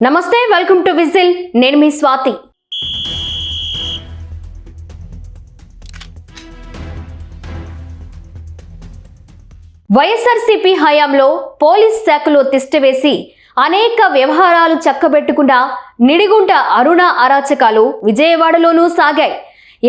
నమస్తే, welcome to whistle. నేను మీ స్వాతి. వైఎస్ఆర్సీపీ హయాంలో పోలీస్ శాఖలో తిష్టవేసి అనేక వ్యవహారాలు చక్కబెట్టుకున్న నిడిగుంట అరుణ అరాచకాలు విజయవాడలోనూ సాగాయి.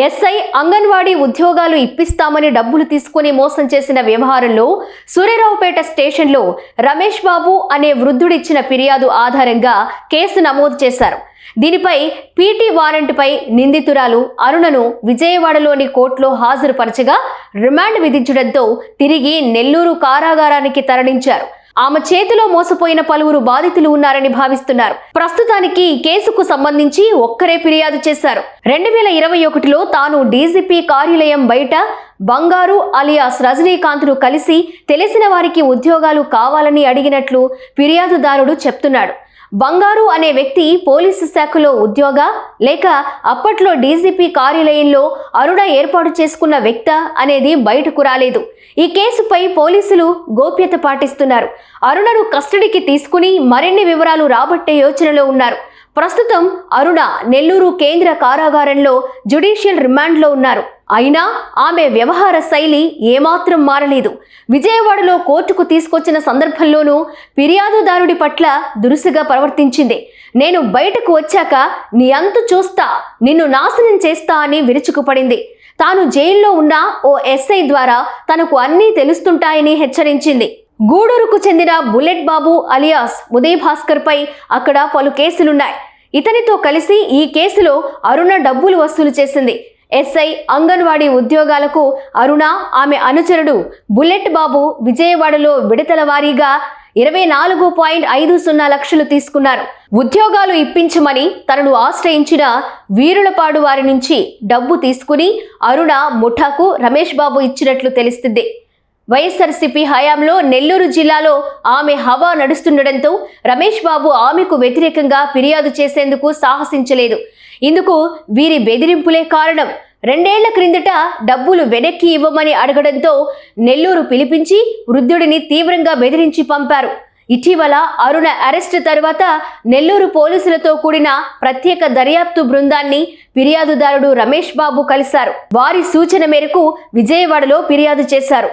ఎస్ఐ అంగన్వాడీ ఉద్యోగాలు ఇప్పిస్తామని డబ్బులు తీసుకుని మోసం చేసిన వ్యవహారంలో సూర్యారావుపేట స్టేషన్లో రమేష్ బాబు అనే వృద్ధుడిచ్చిన ఫిర్యాదు ఆధారంగా కేసు నమోదు చేశారు. దీనిపై పీటీ వారెంట్పై నిందితురాలు అరుణను విజయవాడలోని కోర్టులో హాజరుపరచగా రిమాండ్ విధించడంతో తిరిగి నెల్లూరు కారాగారానికి తరలించారు. ఆమె చేతిలో మోసపోయిన పలువురు బాధితులు ఉన్నారని భావిస్తున్నారు. ప్రస్తుతానికి ఈ కేసుకు సంబంధించి ఒక్కరే ఫిర్యాదు చేశారు. 2021లో తాను డీజీపీ కార్యాలయం బయట బంగారు అలియాస్ రజనీకాంత్ను కలిసి తెలిసిన వారికి ఉద్యోగాలు కావాలని అడిగినట్లు ఫిర్యాదుదారుడు చెప్తున్నాడు. బంగారు అనే వ్యక్తి పోలీసు శాఖలో ఉద్యోగ లేక అప్పట్లో డీజీపీ కార్యాలయంలో అరుణ ఏర్పాటు చేసుకున్న వ్యక్త అనేది బయటకు రాలేదు. ఈ కేసుపై పోలీసులు గోప్యత పాటిస్తున్నారు. అరుణను కస్టడీకి తీసుకుని మరిన్ని వివరాలు రాబట్టే యోచనలో ఉన్నారు. ప్రస్తుతం అరుణ నెల్లూరు కేంద్ర కారాగారంలో జ్యుడిషియల్ రిమాండ్లో ఉన్నారు. అయినా ఆమె వ్యవహార శైలి ఏమాత్రం మారలేదు. విజయవాడలో కోర్టుకు తీసుకొచ్చిన సందర్భంలోనూ ఫిర్యాదుదారుడి పట్ల దురుసుగా ప్రవర్తించింది. నేను బయటకు వచ్చాక నీ అంతు చూస్తా, నిన్ను నాశనం చేస్తా అని విరుచుకుపడింది. తాను జైల్లో ఉన్న ఓ ఎస్ఐ ద్వారా తనకు అన్నీ తెలుస్తుంటాయని హెచ్చరించింది. గూడూరుకు చెందిన బుల్లెట్ బాబు అలియాస్ ఉదయ్ భాస్కర్ పై అక్కడ పలు కేసులున్నాయి. ఇతనితో కలిసి ఈ కేసులో అరుణ డబ్బులు వసూలు చేసింది. ఎస్ఐ అంగన్వాడీ ఉద్యోగాలకు అరుణ, ఆమె అనుచరుడు బుల్లెట్ బాబు విజయవాడలో విడతల వారీగా 24.50 లక్షలు తీసుకున్నారు. ఉద్యోగాలు ఇప్పించమని తనను ఆశ్రయించిన వీరులపాడు వారి నుంచి డబ్బు తీసుకుని అరుణ ముఠాకు రమేష్ బాబు ఇచ్చినట్లు తెలుస్తుంది. వైఎస్ఆర్సీపీ హయాంలో నెల్లూరు జిల్లాలో ఆమె హవా నడుస్తుండటంతో రమేష్ బాబు ఆమెకు వ్యతిరేకంగా ఫిర్యాదు చేసేందుకు సాహసించలేదు. ఇందుకు వీరి బెదిరింపులే కారణం. 2 ఏళ్ల క్రిందట డబ్బులు వెనక్కి ఇవ్వమని అడగడంతో నెల్లూరు పిలిపించి వృద్ధుడిని తీవ్రంగా బెదిరించి పంపారు. ఇటీవల అరుణ అరెస్ట్ తర్వాత నెల్లూరు పోలీసులతో కూడిన ప్రత్యేక దర్యాప్తు బృందాన్ని ఫిర్యాదుదారుడు రమేష్ బాబు కలిశారు. వారి సూచన మేరకు విజయవాడలో ఫిర్యాదు చేశారు.